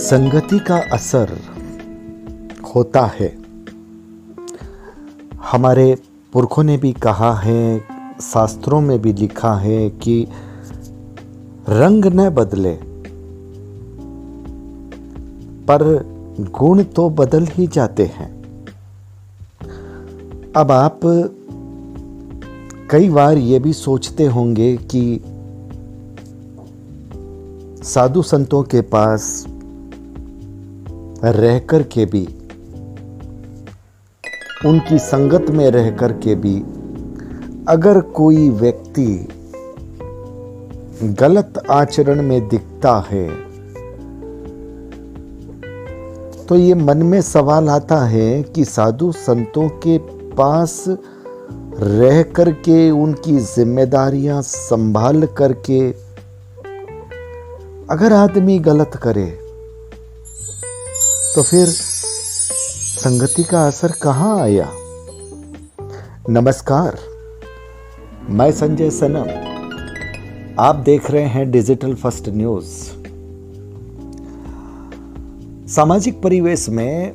संगति का असर होता है। हमारे पुरखों ने भी कहा है, शास्त्रों में भी लिखा है कि रंग न बदले पर गुण तो बदल ही जाते हैं। अब आप कई बार ये भी सोचते होंगे कि साधु संतों के पास रहकर के भी, उनकी संगत में रहकर के भी, अगर कोई व्यक्ति गलत आचरण में दिखता है तो ये मन में सवाल आता है कि साधु संतों के पास रह करके, उनकी जिम्मेदारियां संभाल करके अगर आदमी गलत करे तो फिर संगति का असर कहां आया। नमस्कार, मैं संजय सनम, आप देख रहे हैं डिजिटल फर्स्ट न्यूज। सामाजिक परिवेश में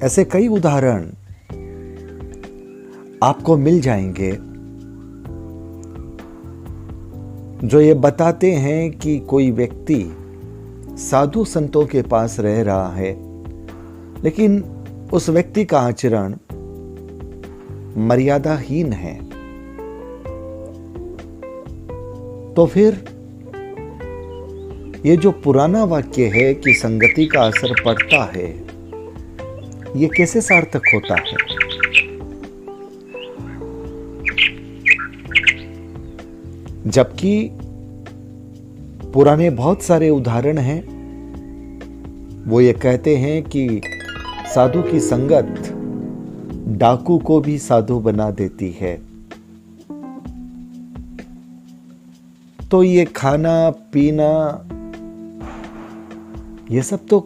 ऐसे कई उदाहरण आपको मिल जाएंगे जो ये बताते हैं कि कोई व्यक्ति साधु संतों के पास रह रहा है, लेकिन उस व्यक्ति का आचरण मर्यादाहीन है। तो फिर ये जो पुराना वाक्य है कि संगति का असर पड़ता है, ये कैसे सार्थक होता है? जबकि पुराने बहुत सारे उदाहरण हैं, वो ये कहते हैं कि साधु की संगत डाकू को भी साधु बना देती है। तो ये खाना पीना, ये सब तो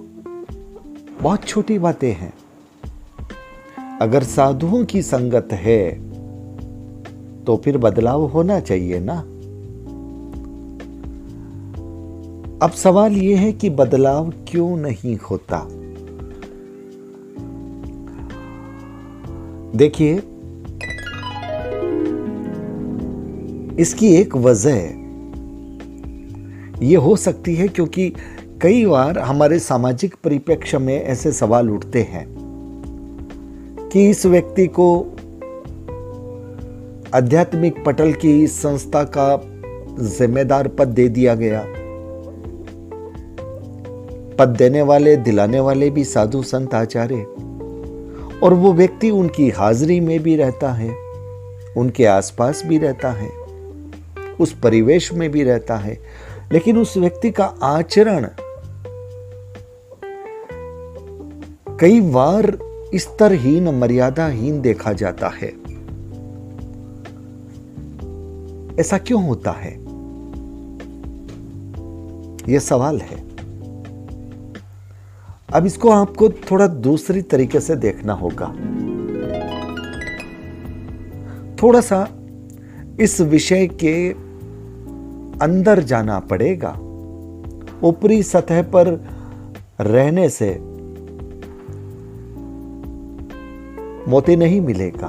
बहुत छोटी बातें हैं। अगर साधुओं की संगत है तो फिर बदलाव होना चाहिए ना। अब सवाल यह है कि बदलाव क्यों नहीं होता? देखिए, इसकी एक वजह यह हो सकती है क्योंकि कई बार हमारे सामाजिक परिप्रेक्ष्य में ऐसे सवाल उठते हैं कि इस व्यक्ति को आध्यात्मिक पटल की इस संस्था का जिम्मेदार पद दे दिया गया। पद देने वाले, दिलाने वाले भी साधु संत आचार्य, और वो व्यक्ति उनकी हाजिरी में भी रहता है, उनके आसपास भी रहता है, उस परिवेश में भी रहता है, लेकिन उस व्यक्ति का आचरण कई बार स्तरहीन, मर्यादाहीन देखा जाता है। ऐसा क्यों होता है? यह सवाल है। अब इसको आपको थोड़ा दूसरी तरीके से देखना होगा। थोड़ा सा इस विषय के अंदर जाना पड़ेगा। ऊपरी सतह पर रहने से मोती नहीं मिलेगा,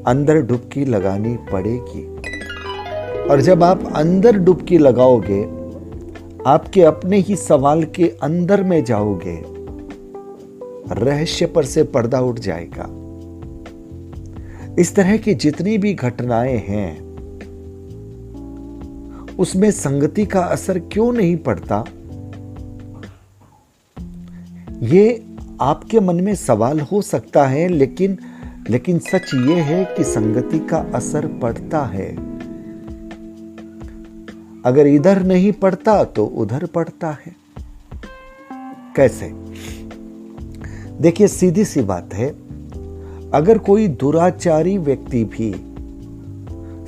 अंदर डुबकी लगानी पड़ेगी। और जब आप अंदर डुबकी लगाओगे, आपके अपने ही सवाल के अंदर में जाओगे, रहस्य पर से पर्दा उठ जाएगा। इस तरह की जितनी भी घटनाएं हैं, उसमें संगति का असर क्यों नहीं पड़ता? ये आपके मन में सवाल हो सकता है, लेकिन सच ये है कि संगति का असर पड़ता है। अगर इधर नहीं पड़ता तो उधर पड़ता है। कैसे? देखिए, सीधी सी बात है, अगर कोई दुराचारी व्यक्ति भी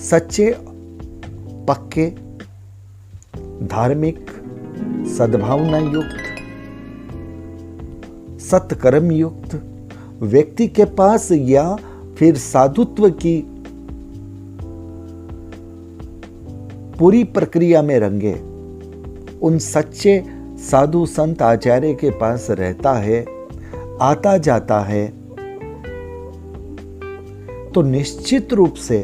सच्चे, पक्के, धार्मिक, सद्भावना युक्त, सत्कर्म युक्त व्यक्ति के पास या फिर साधुत्व की पूरी प्रक्रिया में रंगे, उन सच्चे साधु संत आचार्य के पास रहता है, आता जाता है, तो निश्चित रूप से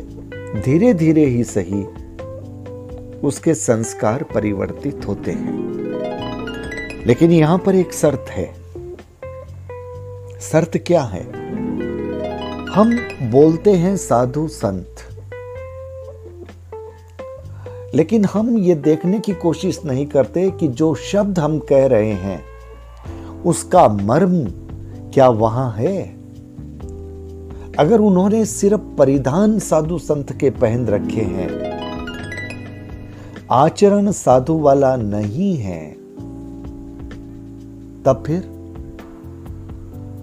धीरे धीरे ही सही उसके संस्कार परिवर्तित होते हैं। लेकिन यहां पर एक शर्त है। शर्त क्या है? हम बोलते हैं साधु संत, लेकिन हम ये देखने की कोशिश नहीं करते कि जो शब्द हम कह रहे हैं उसका मर्म क्या वहां है। अगर उन्होंने सिर्फ परिधान साधु संत के पहन रखे हैं, आचरण साधु वाला नहीं है, तब फिर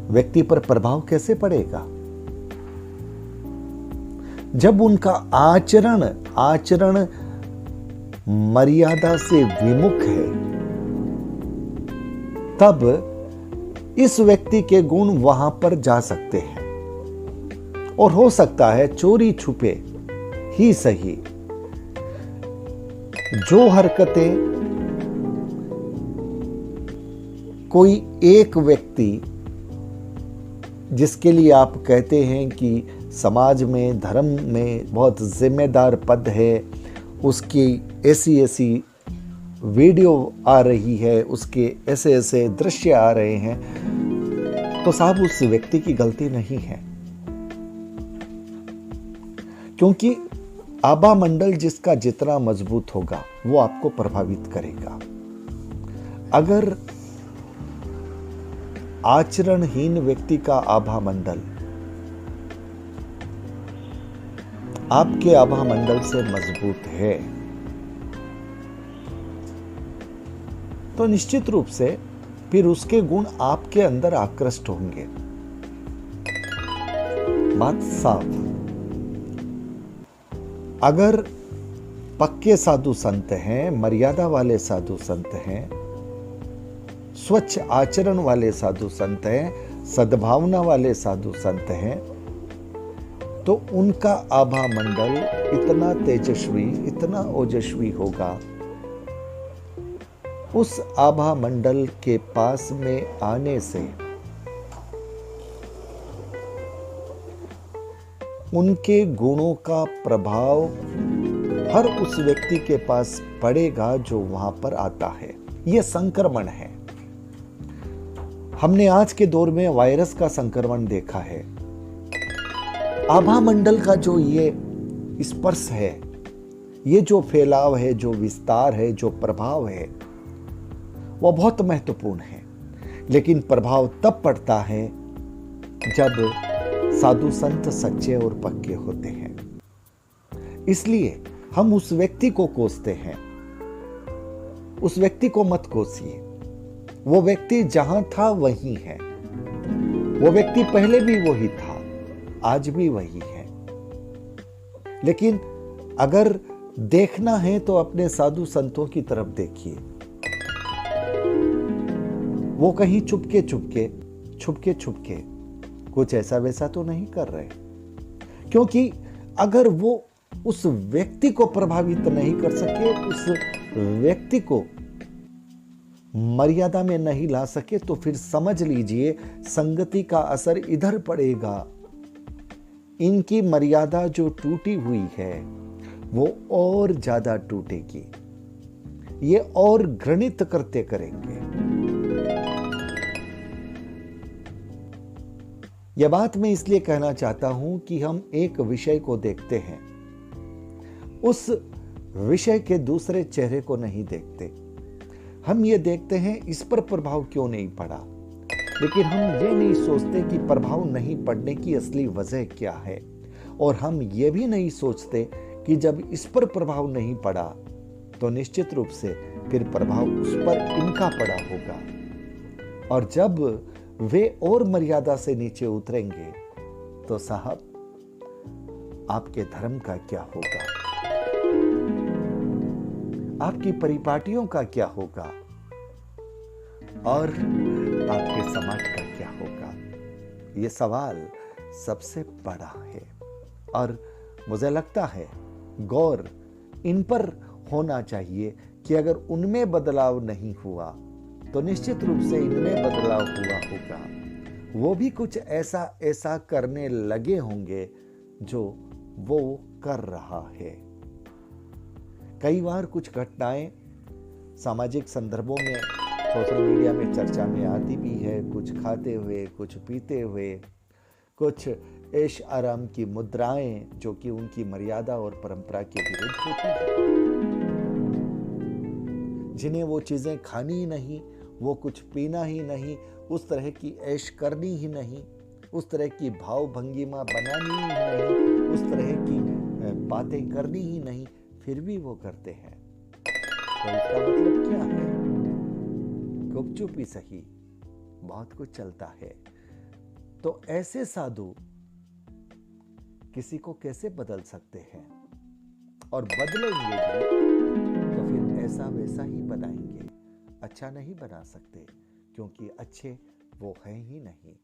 व्यक्ति पर प्रभाव कैसे पड़ेगा? जब उनका आचरण मर्यादा से विमुख है, तब इस व्यक्ति के गुण वहां पर जा सकते हैं। और हो सकता है चोरी छुपे ही सही जो हरकतें कोई एक व्यक्ति, जिसके लिए आप कहते हैं कि समाज में, धर्म में बहुत जिम्मेदार पद है, उसकी ऐसी ऐसी वीडियो आ रही है, उसके ऐसे ऐसे दृश्य आ रहे हैं, तो साहब उस व्यक्ति की गलती नहीं है। क्योंकि आभा मंडल जिसका जितना मजबूत होगा वो आपको प्रभावित करेगा। अगर आचरणहीन व्यक्ति का आभा मंडल आपके आभा मंडल से मजबूत है, तो निश्चित रूप से फिर उसके गुण आपके अंदर आकृष्ट होंगे। बात साफ। अगर पक्के साधु संत हैं, मर्यादा वाले साधु संत हैं, स्वच्छ आचरण वाले साधु संत हैं, सद्भावना वाले साधु संत हैं, तो उनका आभा मंडल इतना तेजस्वी, इतना ओजस्वी होगा। उस आभा मंडल के पास में आने से उनके गुणों का प्रभाव हर उस व्यक्ति के पास पड़ेगा जो वहां पर आता है। यह संक्रमण है। हमने आज के दौर में वायरस का संक्रमण देखा है। आभा मंडल का जो ये स्पर्श है, ये जो फैलाव है, जो विस्तार है, जो प्रभाव है, वह बहुत महत्वपूर्ण है। लेकिन प्रभाव तब पड़ता है जब साधु संत सच्चे और पक्के होते हैं। इसलिए हम उस व्यक्ति को कोसते हैं। उस व्यक्ति को मत कोसिए। वो व्यक्ति जहां था वही है। वो व्यक्ति पहले भी वही था, आज भी वही है। लेकिन अगर देखना है तो अपने साधु संतों की तरफ देखिए। वो कहीं छुपके छुपके कुछ ऐसा वैसा तो नहीं कर रहे। क्योंकि अगर वो उस व्यक्ति को प्रभावित नहीं कर सके, उस व्यक्ति को मर्यादा में नहीं ला सके, तो फिर समझ लीजिए संगति का असर इधर पड़ेगा। इनकी मर्यादा जो टूटी हुई है वो और ज्यादा टूटेगी। ये और घृणित कृत्य करेंगे। यह बात मैं इसलिए कहना चाहता हूं कि हम एक विषय को देखते हैं, उस विषय के दूसरे चेहरे को नहीं देखते। हम ये देखते हैं इस पर प्रभाव क्यों नहीं पड़ा, लेकिन हम ये नहीं सोचते कि प्रभाव नहीं पड़ने की असली वजह क्या है। और हम ये भी नहीं सोचते कि जब इस पर प्रभाव नहीं पड़ा तो निश्चित रूप से फिर प्रभाव उस पर इनका पड़ा होगा। और जब वे और मर्यादा से नीचे उतरेंगे तो साहब आपके धर्म का क्या होगा, आपकी परिपाटियों का क्या होगा, और आपके समाज का क्या होगा। यह सवाल सबसे बड़ा है और मुझे लगता है गौर इन पर होना चाहिए कि अगर उनमें बदलाव नहीं हुआ तो निश्चित रूप से इनमें बदलाव हुआ होगा। वो भी कुछ ऐसा ऐसा करने लगे होंगे जो वो कर रहा है। कई बार कुछ घटनाएं सामाजिक संदर्भों में सोशल मीडिया में चर्चा में आती भी है, कुछ खाते हुए, कुछ पीते हुए, कुछ ऐश आराम की मुद्राएं जो कि उनकी मर्यादा और परंपरा के विरुद्ध होती है, जिन्हें वो चीजें खानी ही नहीं, वो कुछ पीना ही नहीं, उस तरह की ऐश करनी ही नहीं, उस तरह की भाव भंगिमा बनानी ही नहीं, उस तरह की बातें करनी ही नहीं, फिर भी वो करते हैं। तो इसका मतलब क्या है? गुपचुप ही सही, बहुत कुछ चलता है। तो ऐसे साधु किसी को कैसे बदल सकते हैं? और बदलेंगे भी तो फिर ऐसा वैसा ही बनाएंगे, अच्छा नहीं बना सकते, क्योंकि अच्छे वो हैं ही नहीं।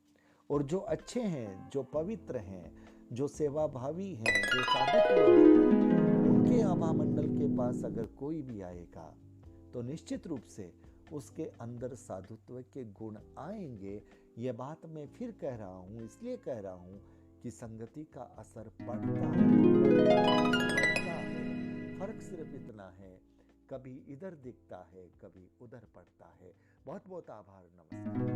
और जो अच्छे हैं, जो पवित्र हैं, जो सेवाभावी हैं, जो साधुत्व हैं, उनके आभा मंडल के पास अगर कोई भी आएगा तो निश्चित रूप से उसके अंदर साधुत्व के गुण आएंगे। ये बात मैं फिर कह रहा हूं, इसलिए कह रहा हूं कि संगति का असर पड़ता है। फर्क सिर्फ इतना है, कभी इधर दिखता है, कभी उधर पड़ता है। बहुत बहुत आभार, नमस्कार।